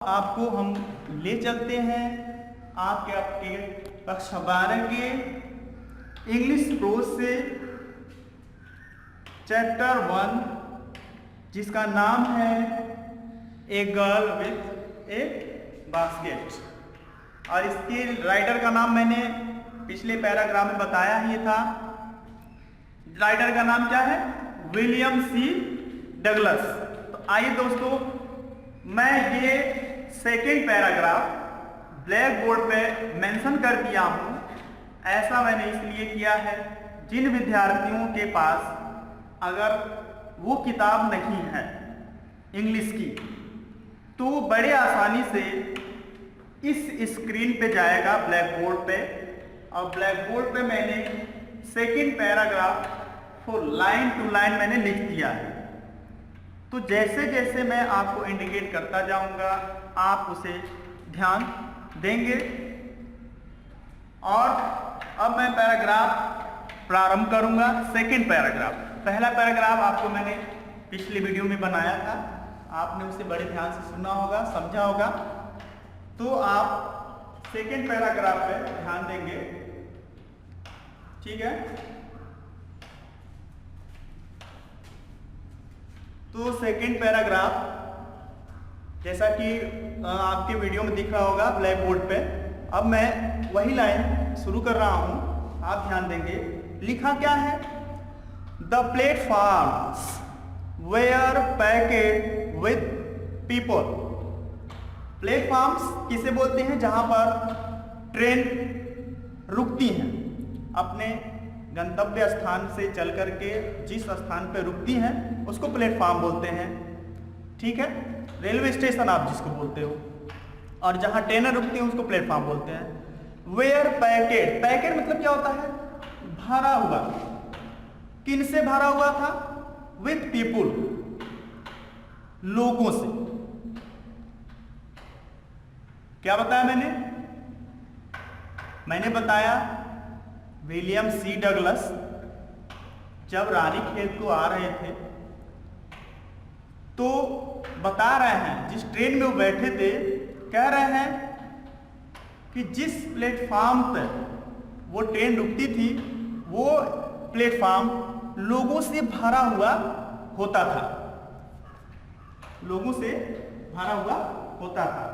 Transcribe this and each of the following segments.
आपको हम ले चलते हैं आपके कक्षा 12 के इंग्लिश प्रोज से चैप्टर 1 जिसका नाम है a girl with A basket. और इसके राइटर का नाम मैंने पिछले पैराग्राफ में बताया ही था। राइटर का नाम क्या है? William C Douglas. तो आइए दोस्तों, मैं ये सेकेंड पैराग्राफ ब्लैक बोर्ड पे मेंशन कर दिया हूँ। ऐसा मैंने इसलिए किया है जिन विद्यार्थियों के पास अगर वो किताब नहीं है इंग्लिश की तो वो बड़े आसानी से इस स्क्रीन पे जाएगा ब्लैक बोर्ड पे, और ब्लैक बोर्ड पे मैंने सेकेंड पैराग्राफ को लाइन टू लाइन मैंने लिख दिया है। तो जैसे जैसे मैं आपको इंडिकेट करता जाऊंगा आप उसे ध्यान देंगे। और अब मैं पैराग्राफ प्रारंभ करूंगा। सेकंड पैराग्राफ, पहला पैराग्राफ आपको मैंने पिछली वीडियो में बनाया था, आपने उसे बड़े ध्यान से सुना होगा, समझा होगा। तो आप सेकंड पैराग्राफ पे ध्यान देंगे, ठीक है? तो सेकंड पैराग्राफ जैसा कि आपके वीडियो में दिख रहा होगा ब्लैक बोर्ड पे, अब मैं वही लाइन शुरू कर रहा हूं, आप ध्यान देंगे। लिखा क्या है? The platforms were packed with people. Platforms किसे बोलते हैं? जहां पर ट्रेन रुकती हैं, अपने गंतव्य स्थान से चल करके जिस स्थान पे रुकती हैं उसको प्लेटफॉर्म बोलते हैं, ठीक है? रेलवे स्टेशन आप जिसको बोलते हो, और जहां ट्रेनें रुकती हैं उसको प्लेटफॉर्म बोलते हैं। वेयर पैकेट, पैकेट मतलब क्या होता है? भरा हुआ। किन से भरा हुआ था? विथ पीपुल, लोगों से। क्या बताया मैंने बताया विलियम सी डगलस जब रानीखेत को आ रहे थे तो बता रहे हैं, जिस ट्रेन में वो बैठे थे, कह रहे हैं कि जिस प्लेटफॉर्म पर वो ट्रेन रुकती थी वो प्लेटफॉर्म लोगों से भरा हुआ होता था, लोगों से भरा हुआ होता था।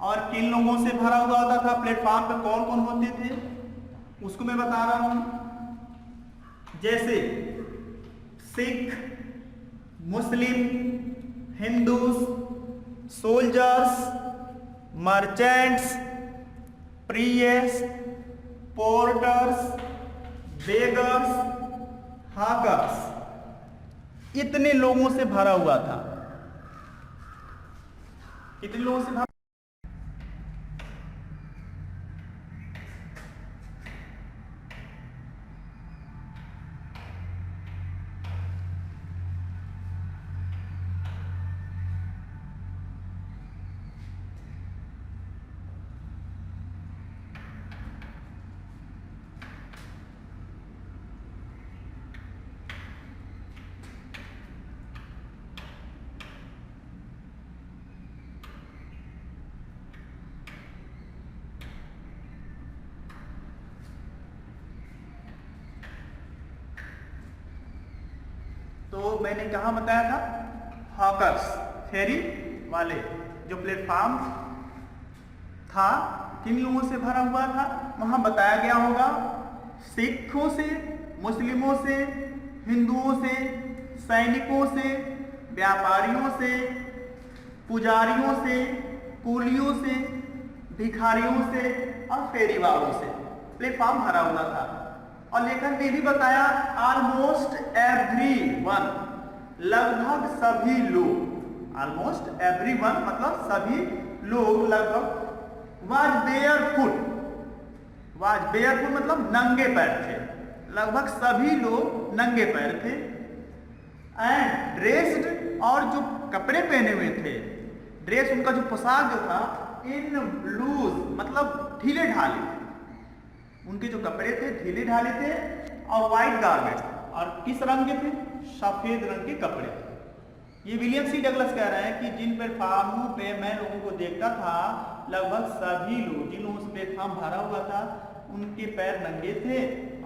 और किन लोगों से भरा हुआ होता था? प्लेटफॉर्म पर कौन कौन होते थे उसको मैं बता रहा हूं। जैसे Sikh, Muslim, Hindus, soldiers, merchants, priests, porters, beggars, hawkers. इतने लोगों से भरा हुआ था। कितने लोगों से भरा? तो मैंने कहा बताया था? हॉकर्स, फेरी वाले। जो प्लेटफॉर्म था किन लोगों से भरा हुआ था वहां बताया गया होगा। सिखों से, मुस्लिमों से, हिंदुओं से, सैनिकों से, व्यापारियों से, पुजारियों से, कुलियों से, भिखारियों से और फेरी वालों से प्लेटफॉर्म भरा हुआ था। और लेखक ने भी बताया ऑलमोस्ट एवरी वन, लगभग सभी लोग, ऑलमोस्ट एवरी वन मतलब सभी लोग लगभग, वाज बेयरफुट, वाज बेयरफुट मतलब नंगे पैर थे, लगभग सभी लोग नंगे पैर थे। एंड ड्रेस्ड, और जो कपड़े पहने हुए थे, ड्रेस उनका जो पोशाक जो था, इन लूज मतलब ढीले ढाले, उनके जो कपड़े थे ढीले ढाले थे। और व्हाइट गारमेंट, और किस रंग के थे? सफेद रंग के कपड़े थे। ये विलियम सी डगलस कह रहे हैं कि जिन प्लेटफार्मों पे मैं लोगों को देखता था, लगभग सभी लोग जिन लोगों से प्लेटफार्म भरा हुआ था उनके पैर नंगे थे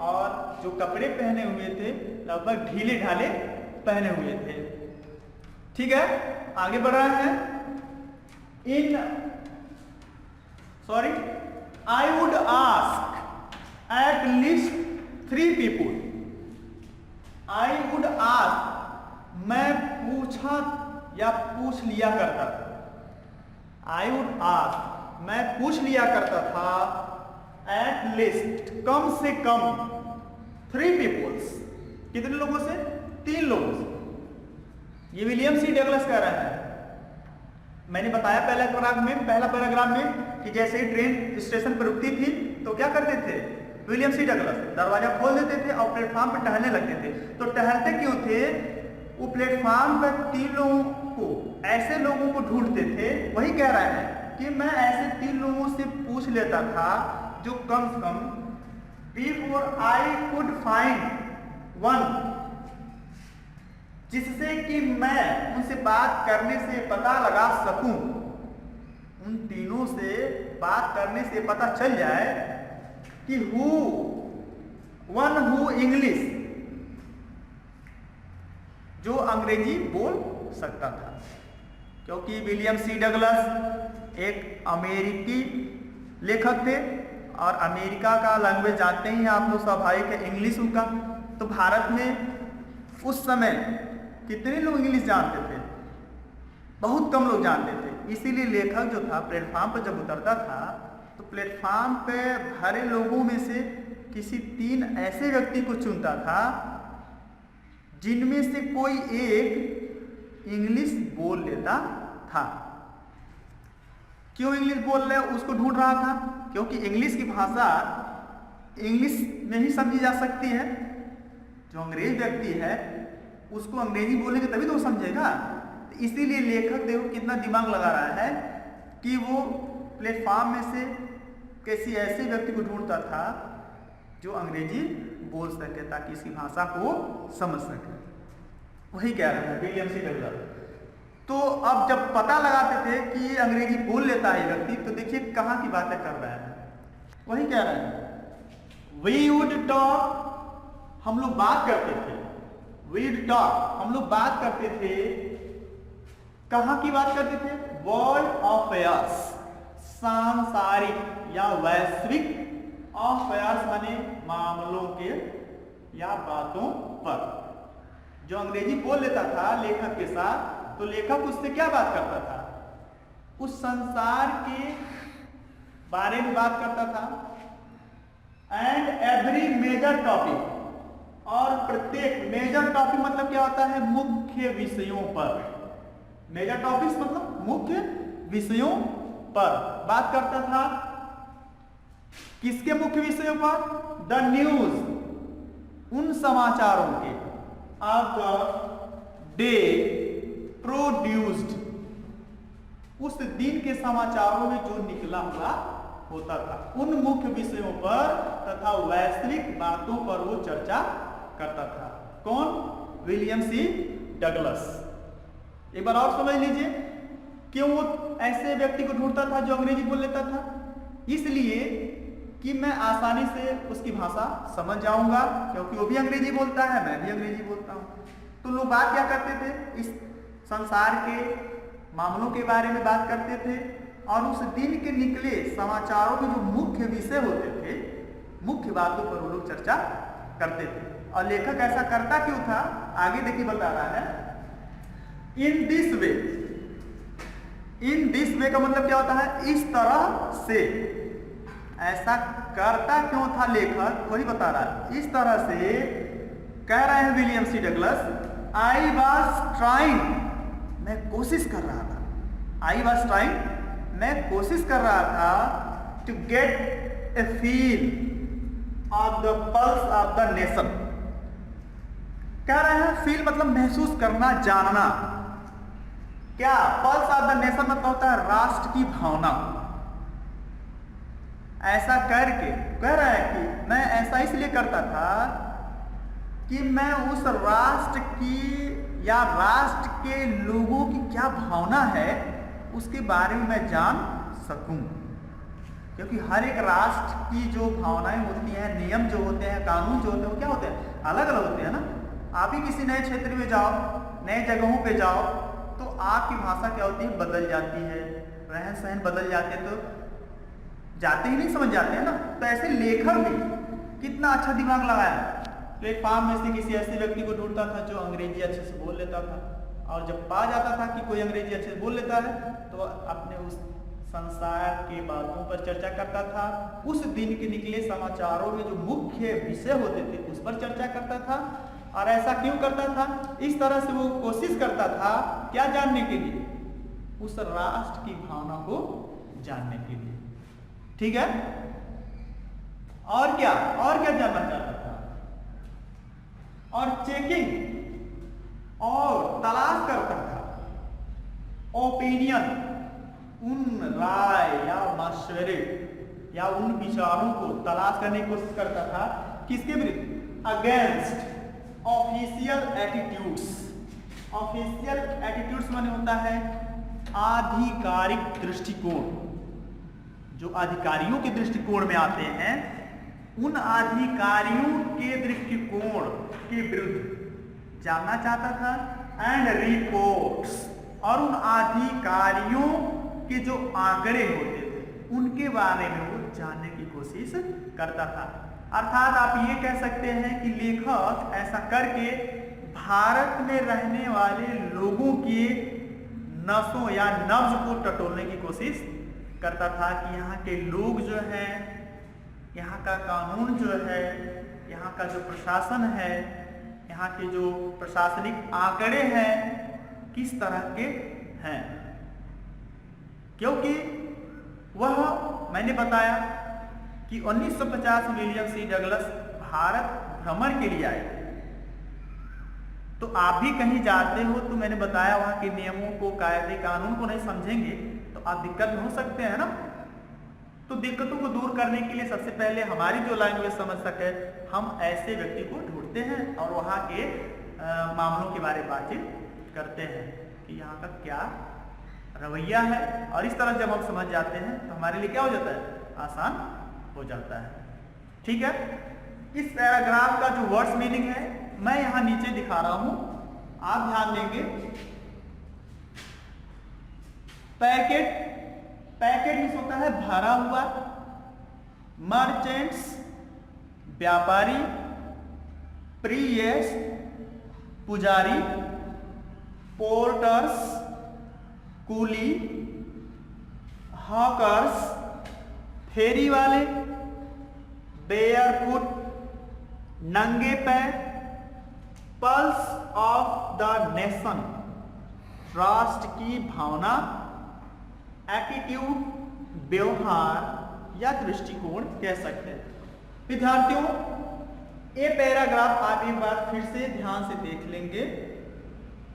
और जो कपड़े पहने हुए थे लगभग ढीले ढाले पहने हुए थे। ठीक है, आगे बढ़ रहे हैं। I would ask at least 3 people. I would ask, मैं पूछा या पूछ लिया करता था। I would ask, मैं पूछ लिया करता था at least, कम से कम 3 peoples, कितने लोगों से? 3 लोगों से। ये विलियम सी डगलस कह रहा है। मैंने बताया पहला पैराग्राफ में कि जैसे ही ट्रेन स्टेशन पर रुकती थी तो क्या करते थे विलियम सी डगलस? दरवाजा खोल देते थे और प्लेटफार्म पर टहलने लगते थे। तो टहलते क्यों थे? वो प्लेटफार्म पर 3 लोगों को, ऐसे लोगों को ढूंढते थे। वही कह रहा है कि मैं ऐसे 3 लोगों से पूछ लेता था जो कम से come before I could find one, जिससे कि मैं उनसे बात करने से पता लगा सकूं, उन तीनों से बात करने से पता चल जाए कि वन हु इंग्लिश, जो अंग्रेजी बोल सकता था। क्योंकि विलियम सी डगलस एक अमेरिकी लेखक थे और अमेरिका का लैंग्वेज जानते ही आप लोग, स्वाभाविक है इंग्लिश उनका। तो भारत में उस समय कितने लोग इंग्लिश जानते थे? बहुत कम लोग जानते थे। इसीलिए लेखक जो था प्लेटफार्म पर जब उतरता था तो प्लेटफार्म पे भरे लोगों में से किसी 3 ऐसे व्यक्ति को चुनता था जिनमें से कोई एक इंग्लिश बोल लेता था। क्यों इंग्लिश बोल रहे उसको ढूंढ रहा था? क्योंकि इंग्लिश की भाषा इंग्लिश में ही समझी जा सकती है। जो अंग्रेज व्यक्ति है उसको अंग्रेजी बोलेंगे तभी तो वो समझेगा। इसीलिए लेखक देखो कितना दिमाग लगा रहा है कि वो प्लेटफार्म में से किसी ऐसे व्यक्ति को ढूंढता था जो अंग्रेजी बोल सके ताकि इसकी भाषा को समझ सके। वही कह रहे हैं विलियम सी डगलस। तो अब जब पता लगाते थे कि ये अंग्रेजी बोल लेता है व्यक्ति, तो देखिए कहाँ की बातें कर रहा है। वही कह रहे हैं वी वुड टॉक, हम लोग बात करते थे। वी वुड टॉक, हम लोग बात करते थे। कहाँ की बात करते थे? वर्ल्ड अफेयर्स, सांसारिक या वैश्विक, अफेयर्स माने मामलों के या बातों पर। जो अंग्रेजी बोल लेता था लेखक के साथ, तो लेखक उससे क्या बात करता था? उस संसार के बारे में बात करता था। एंड एवरी मेजर टॉपिक, और प्रत्येक मेजर टॉपिक मतलब क्या होता है? मुख्य विषयों पर। मेजर टॉपिक्स मतलब मुख्य विषयों पर बात करता था। किसके मुख्य विषयों पर? द न्यूज, उन समाचारों के, ऑफ द डे प्रोड्यूस्ड, उस दिन के समाचारों में जो निकला हुआ होता था, उन मुख्य विषयों पर तथा वैश्विक बातों पर वो चर्चा करता था। कौन? William C Douglas. एक बार और समझ लीजिए क्यों वो ऐसे व्यक्ति को ढूंढता था जो अंग्रेजी बोल लेता था? इसलिए कि मैं आसानी से उसकी भाषा समझ जाऊंगा, क्योंकि वो भी अंग्रेजी बोलता है, मैं भी अंग्रेजी बोलता हूं। तो लोग बात क्या करते थे? इस संसार के मामलों के बारे में बात करते थे और उस दिन के निकले समाचारों के जो मुख्य विषय होते थे, मुख्य बातों पर वो लोग चर्चा करते थे। और लेखक ऐसा करता क्यों था? आगे देखिए बता रहा है। In this way, in this way का मतलब क्या होता है? इस तरह से। ऐसा करता क्यों था लेखक? वही बता रहा है। इस तरह से कह रहे हैं William C Douglas, I was trying, मैं कोशिश कर रहा था। आई वॉज ट्राइंग, मैं कोशिश कर रहा था to get a feel of the pulse of the nation. कह रहे हैं फील मतलब महसूस करना, जानना। क्या? पल्स ऑफ द नेशन मतलब होता है राष्ट्र की भावना। ऐसा करके कह रहा है कि मैं ऐसा इसलिए करता था कि मैं उस राष्ट्र की या राष्ट्र के लोगों की क्या भावना है उसके बारे में मैं जान सकूं। क्योंकि हर एक राष्ट्र की जो भावनाएं होती हैं, नियम जो होते हैं, कानून जो होते हैं, वो क्या होते हैं, अलग अलग होते हैं ना। आप ही किसी नए क्षेत्र में जाओ, नए जगहों पे जाओ, तो आपकी भाषा क्या होती है, बदल जाती है, रहन सहन बदल जाते हैं, तो जाते ही नहीं समझ जाते हैं ना। तो ऐसे लेखक भी कितना अच्छा दिमाग लगाया, प्लेटफॉर्म में से किसी ऐसे व्यक्ति को ढूंढता था जो अंग्रेजी अच्छे से बोल लेता था, और जब पा जाता था कि कोई अंग्रेजी अच्छे से बोल लेता है तो अपने उस संसार के बातों पर चर्चा करता था। उस दिन के निकले समाचारों में जो मुख्य विषय होते थे उस पर चर्चा करता था। और ऐसा क्यों करता था? इस तरह से वो कोशिश करता था क्या जानने के लिए, उस राष्ट्र की भावना को जानने के लिए। ठीक है, और क्या जानना चाहता था? और चेकिंग और तलाश करता था ओपिनियन, उन राय या मशवरे या उन विचारों को तलाश करने की कोशिश करता था। किसके विरुद्ध? Against official attitudes. Official attitudes माने होता है आधिकारिक दृष्टिकोण। जो अधिकारियों के दृष्टिकोण में आते हैं, उन अधिकारियों के दृष्टिकोण के विरुद्ध जानना चाहता था। एंड रिपोर्ट्स, और उन अधिकारियों के जो आंकड़े होते थे उनके बारे में वो जानने की कोशिश करता था। अर्थात आप ये कह सकते हैं कि लेखक ऐसा करके भारत में रहने वाले लोगों की नसों या नब्ज को टटोलने की कोशिश करता था कि यहाँ के लोग जो हैं, यहाँ का कानून जो है, यहाँ का जो प्रशासन है, यहाँ के जो प्रशासनिक आंकड़े हैं किस तरह के हैं। क्योंकि वह, मैंने बताया कि 1950 में विलियम सी डगलस भारत भ्रमण के लिए आए। तो आप भी कहीं जाते हो तो मैंने बताया वहां के नियमों को, कायदे कानून को नहीं समझेंगे तो आप दिक्कत में हो सकते हैं ना। तो दिक्कतों को दूर करने के लिए सबसे पहले हमारी जो लैंग्वेज समझ सके, हम ऐसे व्यक्ति को ढूंढते हैं और वहाँ के मामलों के बारे में बातचीत करते हैं कि यहाँ का क्या रवैया है। और इस तरह जब हम समझ जाते हैं तो हमारे लिए क्या हो जाता है, आसान हो जाता है। ठीक है, इस पैराग्राफ का जो वर्ड्स मीनिंग है मैं यहाँ नीचे दिखा रहा हूं, आप ध्यान देंगे। पैकेट मीन्स होता है भरा हुआ। मर्चेंट्स व्यापारी, प्रीएस पुजारी, पोर्टर्स कूली, हॉकर्स फेरी वाले, बेयरफुट नंगे पैर, पल्स ऑफ द नेशन राष्ट्र की भावना, एटीट्यूड व्यवहार या दृष्टिकोण कह सकते हैं। विद्यार्थियों, ये पैराग्राफ आप एक बार फिर से ध्यान से देख लेंगे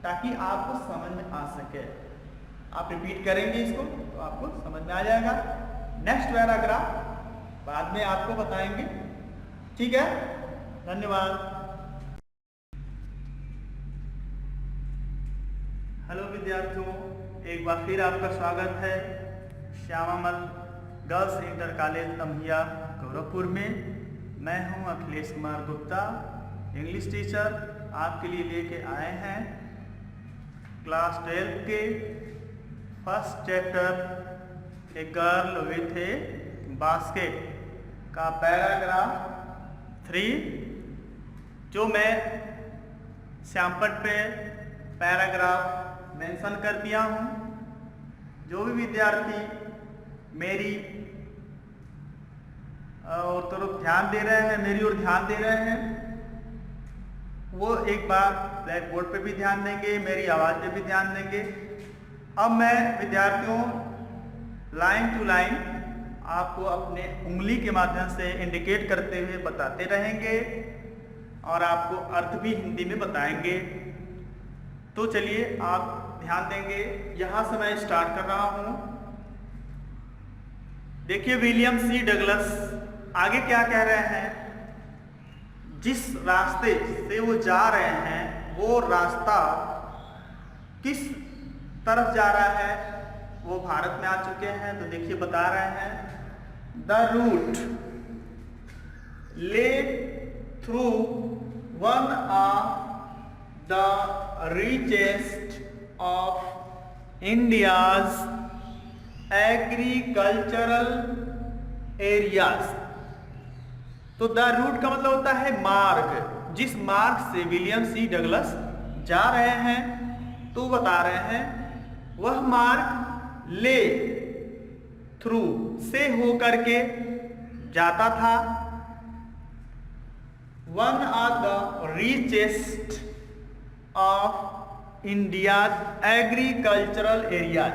ताकि आपको समझ में आ सके। आप रिपीट करेंगे इसको तो आपको समझ में आ जाएगा। नेक्स्ट पैराग्राफ बाद में आपको बताएंगे। ठीक है, धन्यवाद। हेलो विद्यार्थियों, एक बार फिर आपका स्वागत है श्यामामल गर्ल्स इंटर कॉलेज तमहिया गोरखपुर में। मैं हूं अखिलेश कुमार गुप्ता, इंग्लिश टीचर। आपके लिए लेके आए हैं क्लास 12 के first chapter a girl with A basket का पैराग्राफ 3, जो मैं श्यामपट पे पैराग्राफ मेंशन कर दिया हूँ। जो भी विद्यार्थी मेरी और तरफ ध्यान दे रहे हैं, मेरी ओर ध्यान दे रहे हैं, वो एक बार ब्लैक बोर्ड पे भी ध्यान देंगे, मेरी आवाज़ पे भी ध्यान देंगे। अब मैं विद्यार्थियों लाइन टू लाइन आपको अपने उंगली के माध्यम से इंडिकेट करते हुए बताते रहेंगे और आपको अर्थ भी हिंदी में बताएंगे। तो चलिए आप ध्यान देंगे। यहाँ से मैं स्टार्ट कर रहा हूँ। देखिए विलियम सी डगलस आगे क्या कह रहे हैं। जिस रास्ते से वो जा रहे हैं वो रास्ता किस तरफ जा रहा है, वो भारत में आ चुके हैं। तो देखिए बता रहे हैं द रूट ले through one of the richest of India's agricultural areas. तो द रूट का मतलब होता है मार्ग, जिस मार्ग से विलियम सी डगलस जा रहे हैं। तो बता रहे हैं वह मार्ग ले थ्रू से होकर के जाता था one of the richest of India agricultural area.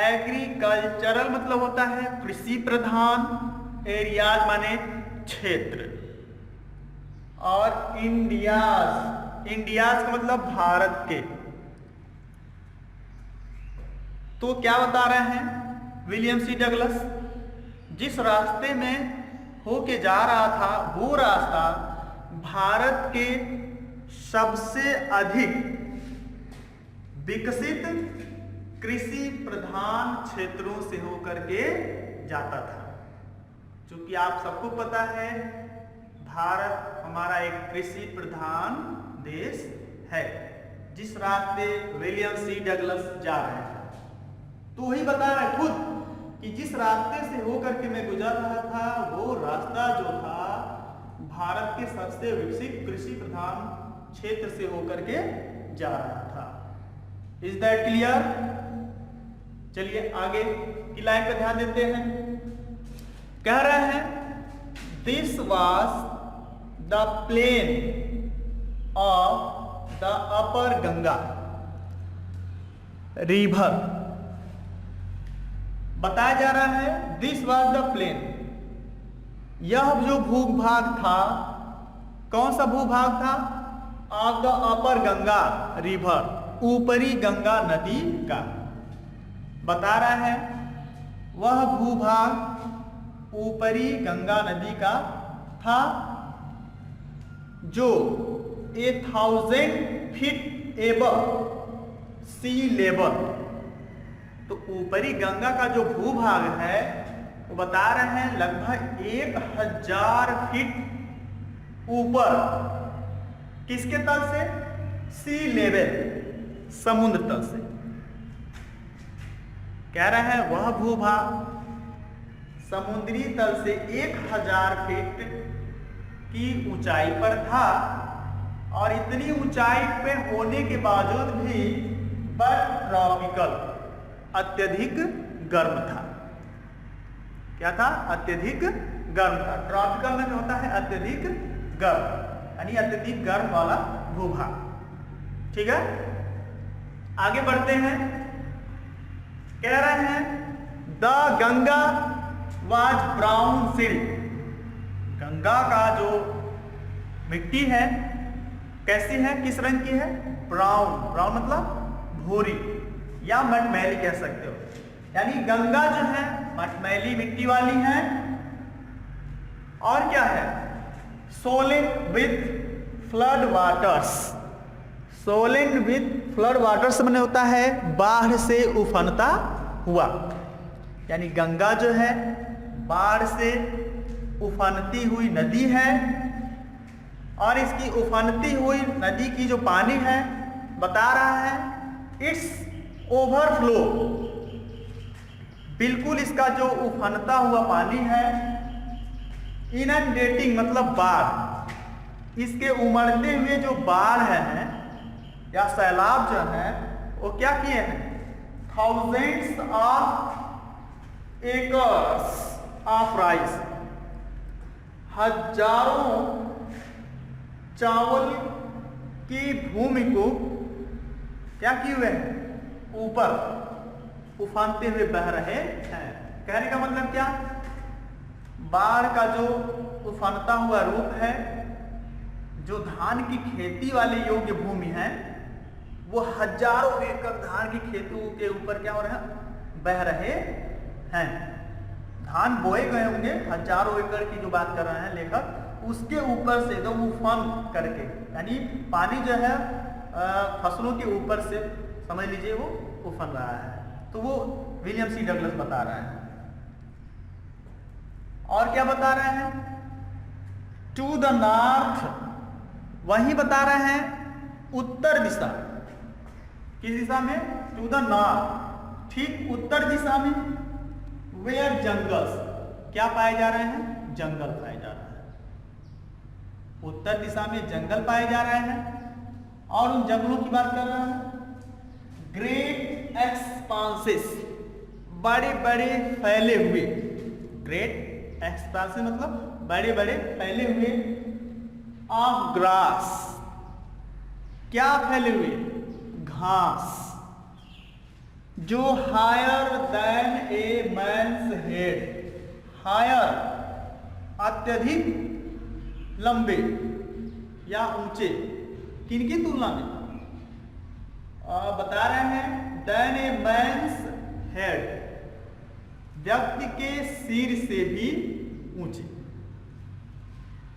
Agricultural मतलब होता है कृषि प्रधान, एरियाज माने क्षेत्र, और इंडियाज, इंडियाज का मतलब भारत के। तो क्या बता रहे हैं विलियम सी डगलस, जिस रास्ते में होके जा रहा था वो रास्ता भारत के सबसे अधिक विकसित कृषि प्रधान क्षेत्रों से होकर के जाता था। क्योंकि आप सबको पता है भारत हमारा एक कृषि प्रधान देश है, जिस रास्ते विलियम सी डगलस जा रहे हैं। तो वही बता रहे खुद कि जिस रास्ते से होकर के मैं गुजर रहा था वो रास्ता जो था भारत के सबसे विकसित कृषि प्रधान क्षेत्र से होकर के जा रहा था। Is that clear? चलिए आगे की लाइन पर ध्यान देते हैं। कह रहे हैं this was the plain of the upper Ganga river. बताया जा रहा है दिस वाज द प्लेन, यह जो भूभाग था, कौन सा भूभाग था? Of the upper Ganga river, ऊपरी गंगा नदी का। बता रहा है वह भूभाग ऊपरी गंगा नदी का था जो 1000 फीट एबव सी लेवल। तो ऊपरी गंगा का जो भूभाग है वो बता रहे हैं लगभग 1000 फीट ऊपर, किसके तल से? सी लेवल, समुद्र तल से। कह रहे हैं वह भूभाग समुद्री तल से 1000 फीट की ऊंचाई पर था, और इतनी ऊंचाई पे होने के बावजूद भी बट ट्रॉपिकल, अत्यधिक गर्म था। क्या था? अत्यधिक गर्म था। ट्रॉपिकल में होता है अत्यधिक गर्म, यानी अत्यधिक गर्म वाला भूभाग। ठीक है, आगे बढ़ते हैं। कह रहे हैं the Ganga was brown silt. Ganga का जो मिट्टी है कैसी है, किस रंग की है? ब्राउन। ब्राउन मतलब भूरी या मटमैली कह सकते हो, यानी गंगा जो है मटमैली मिट्टी वाली है। और क्या है? Swollen with flood waters. Swollen with flood waters मैंने होता है बाढ़ से उफनता हुआ, यानी गंगा जो है बाढ़ से उफनती हुई नदी है। और इसकी उफनती हुई नदी की जो पानी है बता रहा है इट्स ओवरफ्लो, बिल्कुल इसका जो उफनता हुआ पानी है, इनंडेटिंग मतलब बाढ़, इसके उमड़ते हुए जो बाढ़ है या सैलाब जो है वो क्या किए हैं? Thousands of acres of rice, हजारों चावल की भूमि को क्या किए हुए हैं? ऊपर उफानते हुए बह रहे हैं। कहने का मतलब क्या? बाढ़ का जो उफानता हुआ रूप है, जो धान की खेती वाली योग्य भूमि है वो हजारों एकड़ धान की खेती के ऊपर क्या हो रहा है? बह रहे हैं। धान बोए गए होंगे, हजारों एकड़ की जो बात कर रहे हैं लेखक, उसके ऊपर से एकदम उफान करके, यानी पानी जो है फसलों के ऊपर से समझ लीजिए वो उफन रहा है। तो वो विलियम सी डगलस बता रहे हैं। और क्या बता रहे हैं? टू द नॉर्थ, वही बता रहे हैं उत्तर दिशा। किस दिशा में? टू द नॉर्थ, ठीक उत्तर दिशा में। वेयर जंगल्स, क्या पाए जा रहे हैं? जंगल पाए जा रहे हैं। उत्तर दिशा में जंगल पाए जा रहे हैं और उन जंगलों की बात कर रहे हैं। ग्रेट एक्सपांसेस, बड़े बड़े फैले हुए। ग्रेट एक्सपांसेस मतलब बड़े बड़े फैले हुए। ऑफ ग्रास, क्या फैले हुए? घास, जो हायर देन ए मैन्स हेड, हायर अत्यधिक लंबे या ऊंचे, किनकी तुलना में? बता रहे हैं देन ए मैन्स हेड, व्यक्ति के सिर से भी ऊंचे।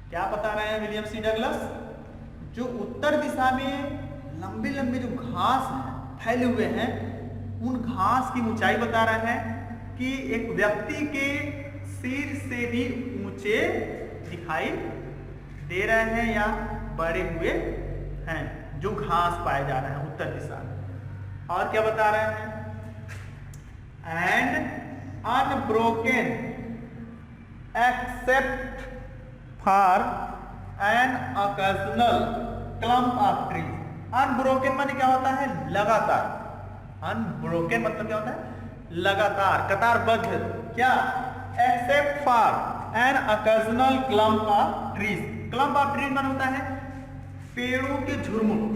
क्या बता रहे हैं विलियम सी डगलस? जो उत्तर दिशा में लंबे लंबे जो घास हैं, फैले हुए हैं, उन घास की ऊंचाई बता रहे हैं कि एक व्यक्ति के सिर से भी ऊंचे दिखाई दे रहे हैं या बढ़े हुए हैं, जो घास पाए जा रहे हैं उत्तर दिशा में। और क्या बता रहे हैं? And unbroken except for an occasional clump of trees. Unbroken माने क्या होता है? लगातार। अनब्रोकन मतलब क्या होता है? लगातार, कतारबद्ध। क्या? Except for an occasional clump of trees. Clump of trees माने होता है पेड़ों के झुरमुट।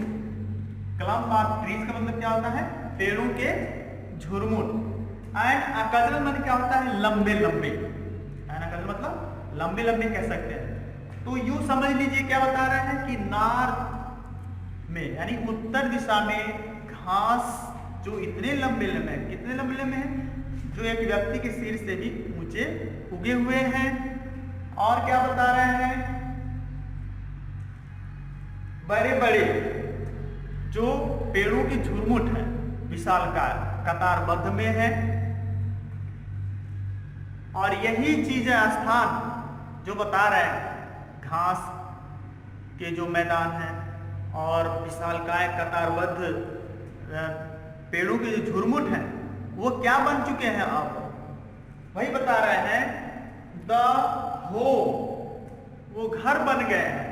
क्लम्प ऑफ ट्रीज का मतलब क्या होता है? पेड़ों के झुरमुट। एंड ओकेजनल माने क्या होता है? लंबे लंबे। एन ओकेजनल मतलब लंबे लंबे कह सकते हैं। तो यूं समझ लीजिए क्या बता रहे हैं कि नॉर्थ में यानी उत्तर दिशा में घास जो इतने लंबे लंबे हैं, कितने लंबे लंबे हैं? जो एक व्यक्ति के सिर से भी ऊंचे उगे हुए हैं। और क्या बता रहे हैं? बड़े बड़े जो पेड़ों की झुरमुट है, विशालकाय, कतारबद्ध में है। और यही चीजें स्थान जो बता रहे हैं घास के जो मैदान हैं और विशालकाय कतारबद्ध पेड़ों के जो झुरमुट हैं, वो क्या बन चुके हैं? अब वही बता रहे हैं द होम, वो घर बन गए हैं।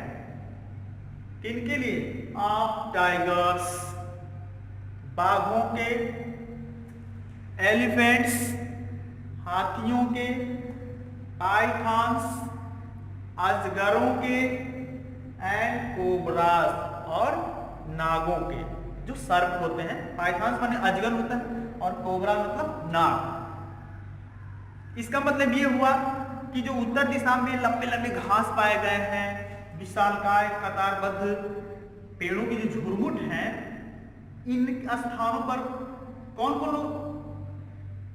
किनके लिए? ऑफ टाइगर्स, बाघों के, एलिफेंट्स, हाथियों के, पाइथॉन्स, अजगरों के, एंड कोबरास, और नागों के, जो सर्प होते हैं। पाइथॉन्स माने अजगर होता है और कोबरा मतलब नाग। इसका मतलब ये हुआ कि जो उत्तर दिशा में लंबे लंबे घास पाए गए हैं, विशालकाय कतारबद्ध पेड़ों की जो झुरमुट हैं, इन स्थानों पर कौन कौन लोग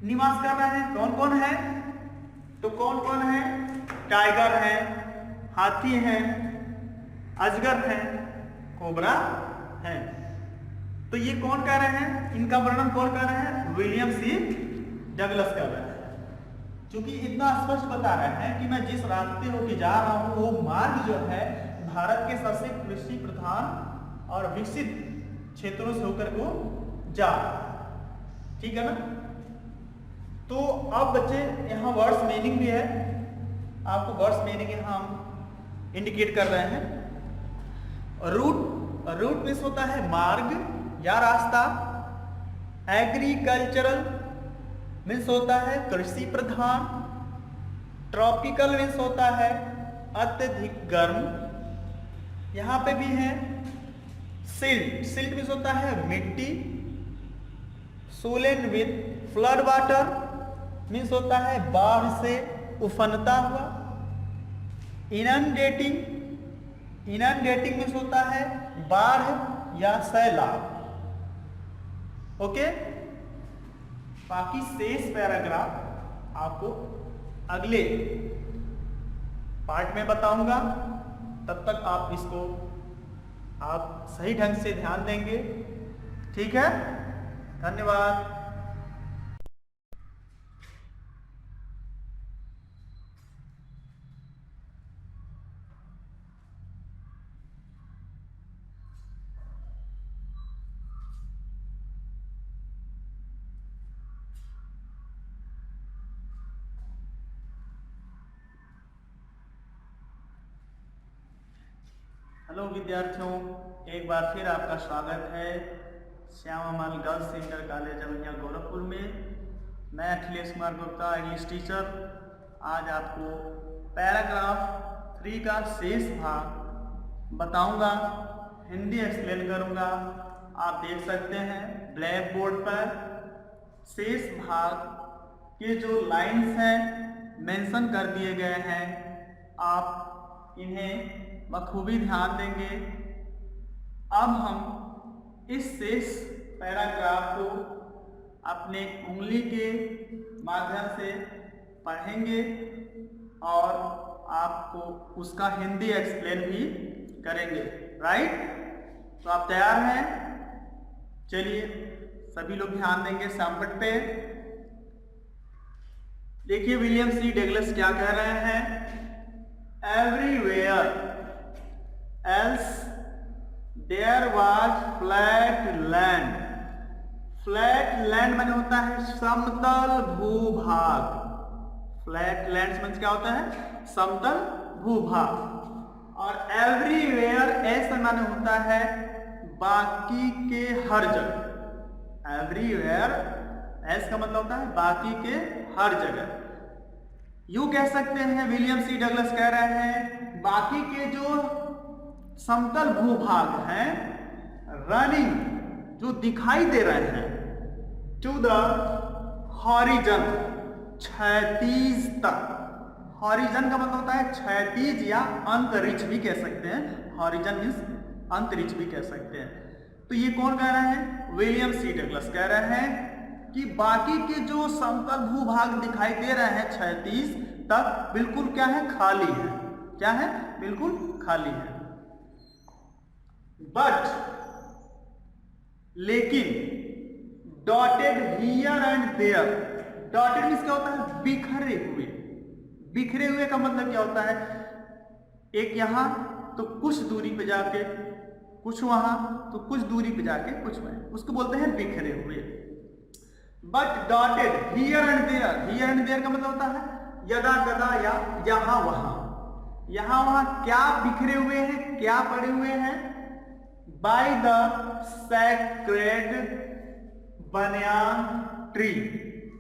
निवास कर रहे हैं? कौन कौन है? तो कौन कौन है? टाइगर है, हाथी हैं, अजगर हैं, कोबरा हैं। तो ये कौन कह रहे हैं? इनका वर्णन कौन कर रहे हैं? विलियम सी डगलस कर रहे हैं। क्योंकि इतना स्पष्ट बता रहे हैं कि मैं जिस रास्ते होके जा रहा हूं वो मार्ग जो है भारत के सबसे कृषि प्रधान और विकसित क्षेत्रों से होकर को जा, ठीक है ना। तो अब बच्चे यहाँ वर्ड्स मीनिंग भी है, आपको वर्ड्स मीनिंग यहाँ हम इंडिकेट कर रहे हैं। रूट मीन्स होता है मार्ग या रास्ता। एग्रीकल्चरल मीन्स होता है कृषि प्रधान। ट्रॉपिकल मीन्स होता है अत्यधिक गर्म। यहां पे भी है सिल्ट मीन्स होता है मिट्टी। Solan with flood water means होता है बाढ़ से उफनता हुआ। इनंडेटिंग मीन्स होता है बाढ़ या सैलाब। ओके, बाकी शेष पैराग्राफ आपको अगले पार्ट में बताऊंगा। तब तक आप इसको आप सही ढंग से ध्यान देंगे। ठीक है, धन्यवाद। हेलो विद्यार्थियों, एक बार फिर आपका स्वागत है श्यामा माल गर्ल्स इंटर कॉलेज अवैया गोरखपुर में। मैं अखिलेश कुमार गुप्ता, इंग्लिश टीचर। आज आपको पैराग्राफ 3 का शेष भाग बताऊंगा, हिंदी एक्सप्लेन करूंगा। आप देख सकते हैं ब्लैक बोर्ड पर शेष भाग के जो लाइन्स हैं मेंशन कर दिए गए हैं। आप इन्हें बखूबी ध्यान देंगे। अब हम इस शेष पैराग्राफ को अपने उंगली के माध्यम से पढ़ेंगे और आपको उसका हिंदी एक्सप्लेन भी करेंगे। राइट? तो आप तैयार हैं? चलिए सभी लोग ध्यान देंगे सामपट पे। देखिए विलियम सी डगलस क्या कह रहे हैं। Everywhere else there was flat land। Flat land माने होता है समतल भूभाग। फ्लैट लैंड माने क्या होता है? समतल भूभाग। और एवरीवेयर ऐसा माने होता है बाकी के हर जगह। एवरीवेयर ऐसा का मतलब होता है बाकी के हर जगह। यूं कह सकते हैं, विलियम सी डगलस कह रहे हैं बाकी के जो समतल भूभाग हैं, रनिंग जो दिखाई दे रहे हैं टू द हॉरिजन, क्षैतिज तक। हॉरिजन का मतलब होता है क्षैतिज या अंतरिक्ष भी कह सकते हैं। हॉरिजन मीन्स अंतरिक्ष भी कह सकते हैं। तो ये कौन कह रहे हैं? विलियम सी डगलस कह रहे हैं कि बाकी के जो समतल भूभाग दिखाई दे रहे हैं क्षैतिज तक, बिल्कुल क्या है? खाली है। क्या है? बिल्कुल खाली है। बट लेकिन dotted here and there. Dotted means क्या होता है? बिखरे हुए। बिखरे हुए का मतलब क्या होता है? एक यहां तो कुछ दूरी पे जाके, कुछ वहां तो कुछ दूरी पे जाके, कुछ वहां, उसको बोलते हैं बिखरे हुए। But dotted here and there. Here and there का मतलब होता है यदा कदा या यहां वहां। यहां वहां क्या बिखरे हुए हैं, क्या पड़े हुए हैं? By the sacred banyan tree.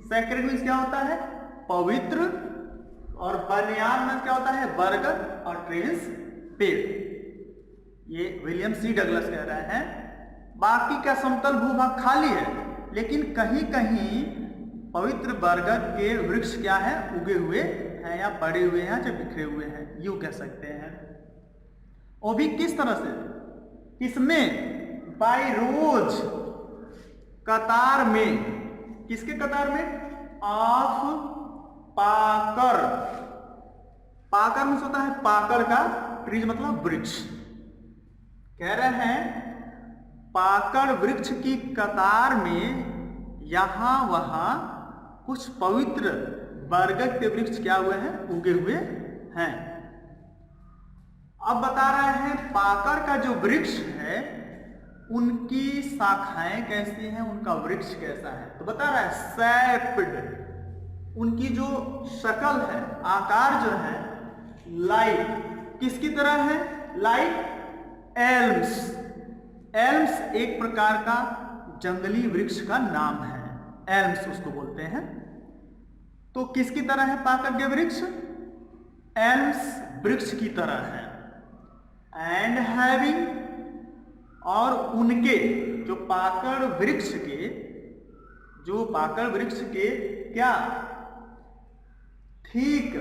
Sacred means क्या होता है? पवित्र। और बनियान मीन्स क्या होता है? बरगद। और ट्री मीन्स पेड़। ये विलियम सी डगलस कह रहे हैं बाकी का समतल भूभाग खाली है, लेकिन कहीं कहीं पवित्र बरगद के वृक्ष क्या है? उगे हुए हैं या पड़े हुए हैं या बिखरे हुए हैं, यूं कह सकते हैं। वो भी किस तरह से? इसमें बाय रोज, कतार में। किसके कतार में? ऑफ पाकर। पाकर में होता है पाकर का, ट्रीज मतलब वृक्ष। कह रहे हैं पाकर वृक्ष की कतार में यहां वहां कुछ पवित्र बरगद के वृक्ष क्या हुए हैं? उगे हुए हैं। अब बता रहे हैं पाकर का जो वृक्ष है उनकी शाखाएं कैसी हैं, उनका वृक्ष कैसा है। तो बता रहा है सैप्ड। उनकी जो शक्ल है, आकार जो है, लाइक किसकी तरह है? Like elms. एल्म्स एक प्रकार का जंगली वृक्ष का नाम है, एल्म्स उसको बोलते हैं। तो किसकी तरह है पाकर के वृक्ष? एल्म्स वृक्ष की तरह है। एंड हैविंग, और उनके जो पाकड़ वृक्ष के क्या? Thick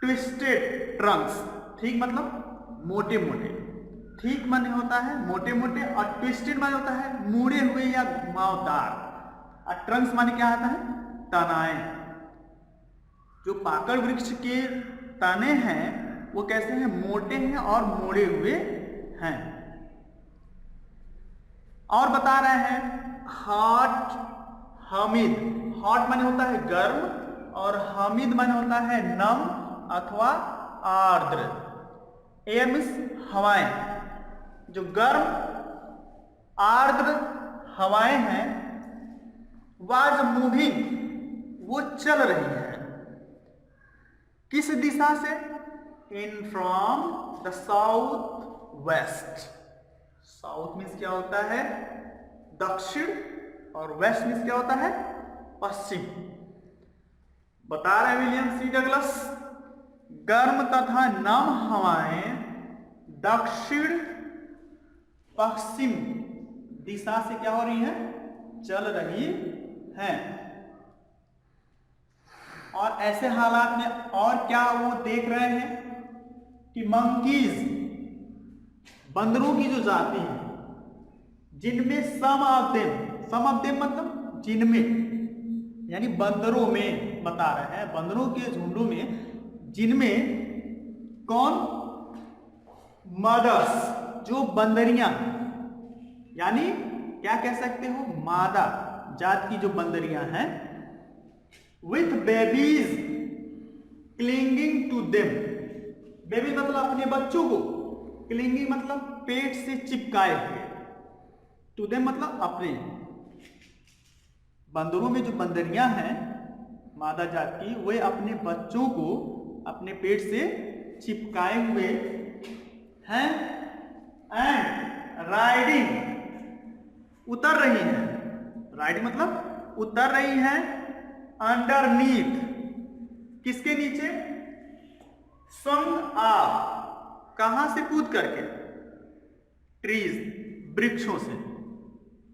twisted Trunks. थिक मतलब मोटे मोटे। थिक माने होता है मोटे मोटे, और ट्विस्टेड माने होता है मुड़े हुए या घुमावदार। और ट्रंक्स माने क्या आता है? तनाएं। जो पाकड़ वृक्ष के तने हैं वो कैसे हैं, मोटे हैं और मोड़े हुए हैं। और बता रहे हैं हॉट हमीद। हॉट माने होता है गर्म और हमीद माने होता है नम अथवा आर्द्र। एयर मीन्स हवाएं, जो गर्म आर्द्र हवाएं हैं, वाज मूविंग, वो चल रही है। किस दिशा से, in from the south west. South means क्या होता है, दक्षिण, और वेस्ट मीन्स क्या होता है, पश्चिम। बता रहे विलियम सी डगलस, गर्म तथा नम हवाएं दक्षिण पश्चिम दिशा से क्या हो रही है, चल रही हैं। और ऐसे हालात में और क्या वो देख रहे हैं कि मंकीज, बंदरों की जो जाति है, जिनमें सम ऑफ देम मतलब जिनमें, यानी बंदरों में बता रहे हैं, बंदरों के झुंडों में, जिनमें कौन, मदर्स, जो बंदरियां, यानी क्या कह सकते हो, मादा जात की जो बंदरियां हैं, with babies clinging to them. Baby मतलब अपने बच्चों को, क्लिंगिंग मतलब पेट से चिपकाए हुए, टू देम मतलब अपने। बंदरों में जो बंदरियां हैं मादा जात की, वे अपने बच्चों को अपने पेट से चिपकाए हुए हैं। एंड राइडिंग, उतर रही हैं, राइडिंग मतलब उतर रही हैं, अंडरनीथ, किसके नीचे, संग आ, कहां से कूद करके, ट्रीज, वृक्षों से।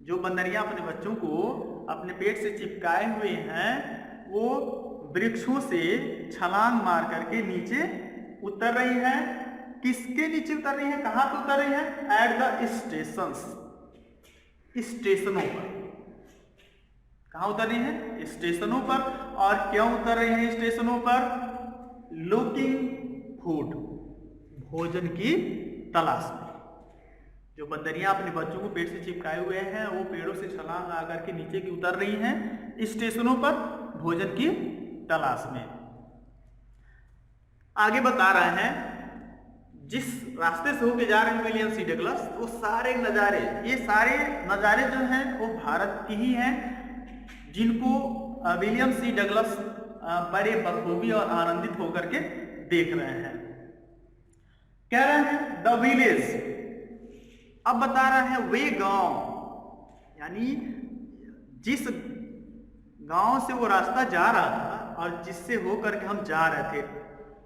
जो बंदरियां अपने बच्चों को अपने पेट से चिपकाए हुए हैं, वो वृक्षों से छलांग मार करके नीचे उतर रही हैं। किसके नीचे उतर रही है, कहां पर उतर रही है, एट द स्टेशंस, स्टेशनों पर। कहां उतर रही है, स्टेशनों पर। और क्यों उतर रही है स्टेशनों पर, लुकिंग फूड, भोजन की तलाश में। जो बंदरियां अपने बच्चों को पेट से चिपकाए हुए हैं, वो पेड़ों से छलांग आकर के नीचे की उतर रही हैं स्टेशनों पर भोजन की तलाश में। आगे बता रहे हैं, जिस रास्ते से होके जा रहे हैं विलियम सी डगलस, वो सारे नज़ारे, ये सारे नज़ारे जो हैं वो भारत की ही हैं, जिनको विलियम सी डगलस बड़े बखूबी और आनंदित होकर के देख रहे हैं। कह रहे हैं द विलेज, अब बता रहे हैं वे गांव, यानी जिस गांव से वो रास्ता जा रहा था और जिससे होकर के हम जा रहे थे,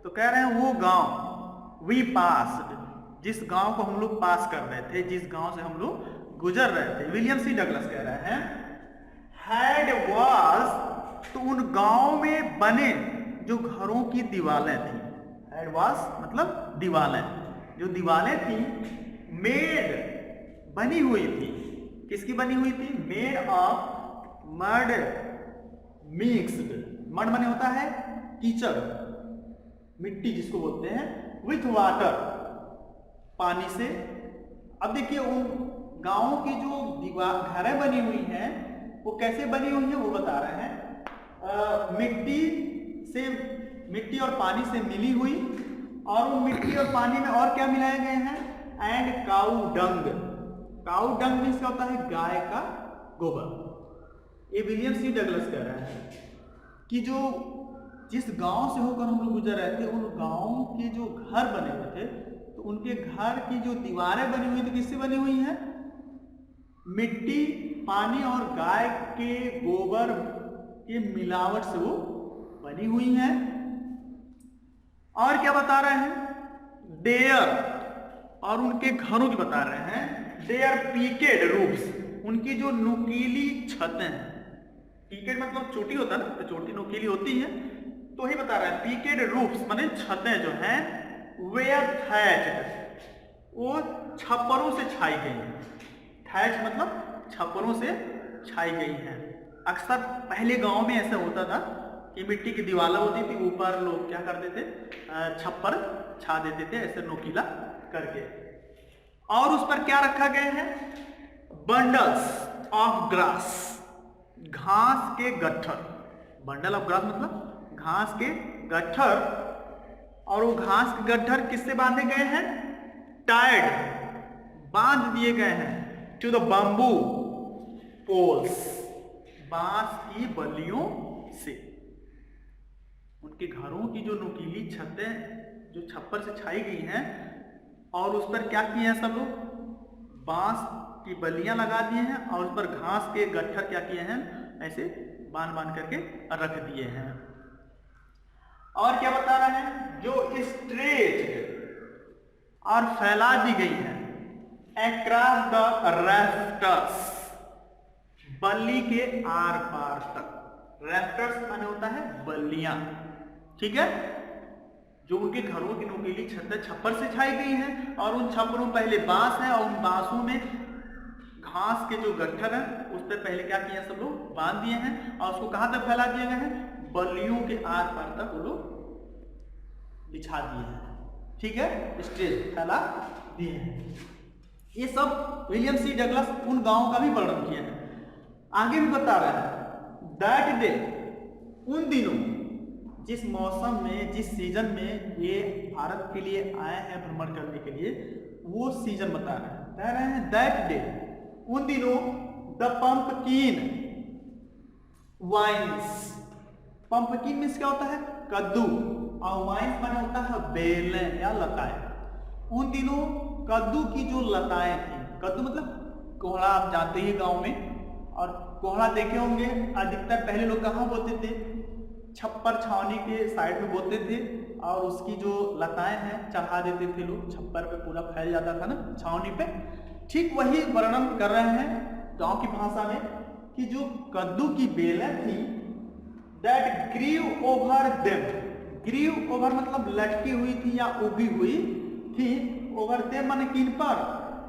तो कह रहे हैं वो गांव, वी पास्ड, जिस गांव को हम लोग पास कर रहे थे, जिस गांव से हम लोग गुजर रहे थे। विलियम सी डगलस कह रहे हैं हैड वाज, तो उन गांव में बने जो घरों की दीवारें थी, हैड वाज मतलब दीवारें, जो दीवारें थी, मेड बनी हुई थी, किसकी बनी हुई थी, made of mud mixed, mud बने होता है कीचड़, मिट्टी जिसको बोलते हैं, विथ वाटर, पानी से। अब देखिए उन गांवों की जो दीवार घरें बनी हुई हैं, वो कैसे बनी हुई है वो बता रहे हैं, मिट्टी और पानी से मिली हुई, और उन मिट्टी और पानी में और क्या मिलाए गए हैं, and cow dung, cow dung means क्या होता है, गाय का गोबर। ये विलियम सी डगलस कह रहा है कि जो जिस गांव से होकर हम लोग गुजर रहे थे, उन गांव के जो घर बने हुए थे, तो उनके घर की जो दीवारें बनी हुई थी, किससे बनी हुई हैं, मिट्टी, पानी और गाय के गोबर के मिलावट से वो बनी हुई हैं। और क्या बता रहे हैं, देयर, और उनके घरों की बता रहे हैं, देयर पीकेड रूफ्स, उनकी जो नुकीली छतें हैं, पीकेड मतलब चोटी होता है ना, तो चोटी नुकीली होती है, तो ही बता रहा है पीकेड रूफ्स माने छतें जो हैं, वेयर थैच्ड, वो छप्परों से छाई गई हैं, थैच मतलब छप्परों से छाई गई हैं। अक्सर पहले गांव में ऐसा होता था कि मिट्टी की दीवार होती थी, ऊपर लोग क्या करते थे, छप्पर छा देते थे ऐसे नोकीला करके। और उस पर क्या रखा गया है, बंडल्स ऑफ ग्रास, घास के गट्ठर। बंडल ऑफ ग्रास मतलब घास के गट्ठर। और वो घास के गट्ठर किससे बांधे गए हैं, टाइड, बांध दिए गए हैं टू द बंबू पोल्स, बांस की बल्लियों से। उनके घरों की जो नुकीली छतें जो छप्पर से छाई गई हैं, और उस पर क्या किए हैं सब लोग, बांस की बल्लियां लगा दिए हैं, और उस पर घास के गट्ठर क्या किए हैं, ऐसे बांध बांध करके रख दिए हैं। और क्या बता रहे हैं, जो स्ट्रेच और फैला दी गई है अक्रॉस द रेफ्टर्स, बल्ली के आर पार तक। रेफ्टर्स माने होता है बल्लियां, ठीक है, जो उनके घरों की नुकीली छतें छप्पर से छाई गई हैं, और उन छप्परों में पहले बांस है, और उन बांसों में घास के जो गट्ठर हैं उस पर पहले क्या किया सब लोग, बांध दिए हैं, और उसको कहां तक फैला दिए गए हैं, बल्लियों के आर पार तक वो लोग बिछा दिए हैं, ठीक है, स्टेज फैला दिए हैं। ये सब विलियम सी डगलस उन गांवों का भी वर्णन किया है। आगे भी बता रहा है, दैट डे, उन दिनों, जिस मौसम में, जिस सीजन में ये भारत के लिए आए हैं भ्रमण करने के लिए, वो सीजन बता रहे हैं। कह रहे हैं दैट डे, उन दिनों, the pumpkin vines, pumpkin means क्या होता है, कद्दू, और वाइन्स माने होता है बेलें या लताएं। उन दिनों कद्दू की जो लताएं थी, कद्दू मतलब कोहड़ा, आप जानते ही गांव में, और कोहड़ा देखे होंगे अधिकतर पहले लोग कहाँ बोते थे, छप्पर छावनी के साइड में बोते थे, और उसकी जो लताएं हैं चढ़ा देते थे लोग, छप्पर पे पूरा फैल जाता था ना छावनी पे। ठीक वही वर्णन कर रहे हैं गांव की भाषा में, कि जो कद्दू की बेलें थी, that grew over them, grew over मतलब लटकी हुई थी या उगी हुई थी, ओवर देम माने किन पर,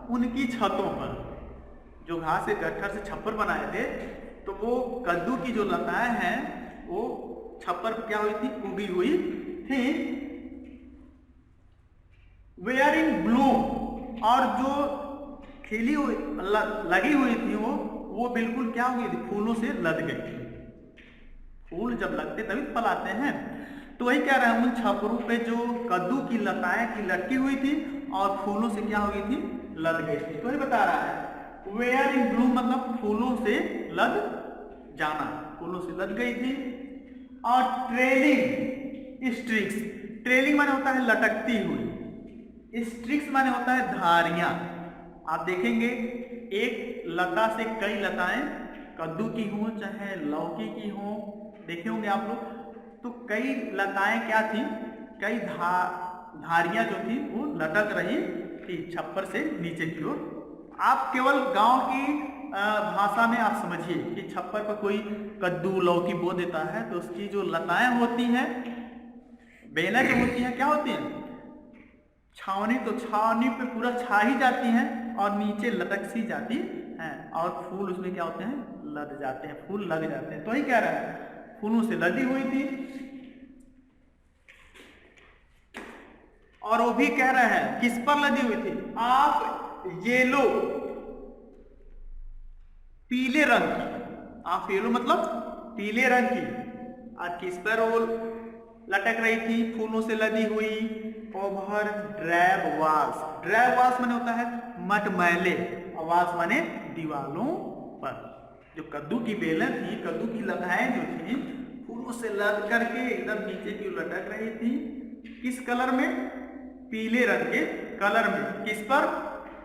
उनकी छतों पर, जो घास के गट्ठर से छप्पर बनाए थे, तो वो कद्दू की जो लताएं हैं वो छप्पर पर क्या हुई थी, उगी हुई थी। वेयर इन ब्लूम, और जो खिली हुई लगी हुई थी वो बिल्कुल क्या हो गई थी, फूलों से लद गई थी। फूल जब लगते तभी फल आते हैं, तो वही कह रहे हैं, उन छप्परों पे जो कद्दू की लताएं की लटकी हुई थी और फूलों से क्या हो गई थी, लद गई थी। तो ये बता रहा है वेयर इन ब्लूम मतलब फूलों से लद जाना, फूलों से लद गई थी। और ट्रेलिंग स्ट्रिक्स, ट्रेलिंग माने होता है लटकती हुई, स्ट्रिक्स माने होता है धारियां। आप देखेंगे एक लता से कई लताएं, कद्दू की हो चाहे लौकी की हो, देखे होंगे आप लोग, तो कई लताएं क्या थी, कई धारियां जो थी वो लटक रही थी छप्पर से नीचे की ओर। आप केवल गांव की भाषा में आप समझिए कि छप्पर पर कोई कद्दू लौकी बो देता है, तो उसकी जो लताएं होती हैं, बेलें जो होती हैं, क्या होती हैं, छावनी, तो छावनी पे पूरा छा ही जाती हैं और नीचे लटक सी जाती हैं, और फूल उसमें क्या होते हैं, लद जाते हैं, फूल लग जाते हैं। तो ही कह रहा है फूलों से लदी हुई थी। और वो भी कह रहे हैं किस पर लदी हुई थी, आप येलो, पीले रंग की, आप येलो मतलब पीले रंग की, और किस पर वो लटक रही थी, फूलों से लदी हुई, over drab walls, drab walls माने होता है मटमैले, वाल्स माने दीवालों पर। जो कद्दू की बेलें थी, कद्दू की लताएं जो थी, फूलों से लद करके एकदम नीचे की लटक रही थी, किस कलर में, पीले रंग के कलर में, किस पर,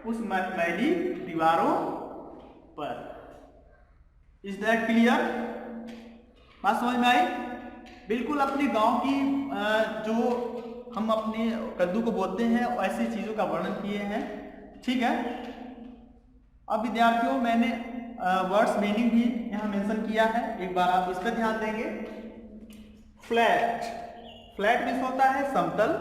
उस मटमैली दीवारों पर। इज दैट क्लियर, बात समझ में आई? बिल्कुल अपने गांव की जो हम अपने कद्दू को बोलते हैं ऐसी चीजों का वर्णन किए हैं, ठीक है। अब विद्यार्थियों मैंने वर्ड्स मीनिंग भी यहाँ मेंशन किया है, एक बार आप इस पर ध्यान देंगे। फ्लैट, फ्लैट मीन्स होता है समतल,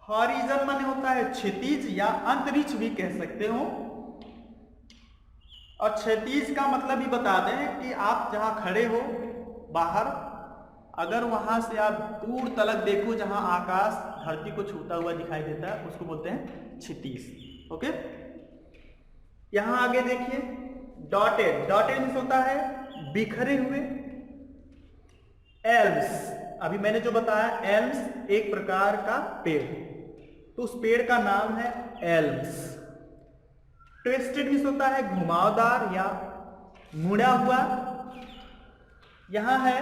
हॉरिजन माने होता है क्षितिज या अंतरिक्ष भी कह सकते हो, और क्षितिज का मतलब ही बता दें कि आप जहां खड़े हो बाहर अगर वहां से आप दूर तलक देखो जहां आकाश धरती को छूता हुआ दिखाई देता है उसको बोलते हैं क्षितिज। ओके, यहां आगे देखिए डॉटेड, डॉटेड मीन्स होता है बिखरे हुए। एल्म्स, अभी मैंने जो बताया एल्म्स एक प्रकार का पेड़, तो उस पेड़ का नाम है एल्म्स। ट्विस्टेड मीन्स होता है घुमावदार या मुड़ा हुआ। यहां है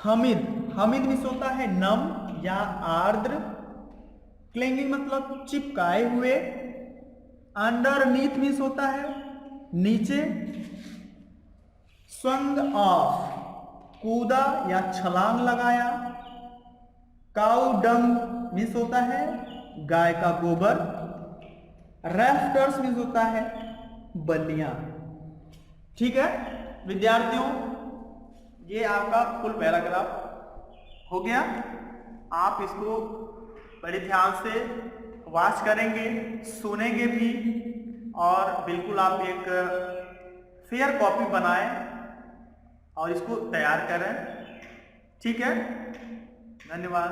हमिद, हमिद मीन्स होता है नम या आर्द्र। क्लिंगिंग मतलब चिपकाए हुए। अंडरनीथ मीन्स होता है नीचे। स्वंग ऑफ, कूदा या छलांग लगाया। काउ डंग मीन्स होता है गाय का गोबर। रेफ्टर्स मीन्स होता है बल्लियां। ठीक है विद्यार्थियों, ये आपका फुल पैराग्राफ हो गया। आप इसको बड़े ध्यान से वॉच करेंगे, सुनेंगे भी, और बिल्कुल आप एक फेयर कॉपी बनाएं और इसको तैयार करें। ठीक है, धन्यवाद।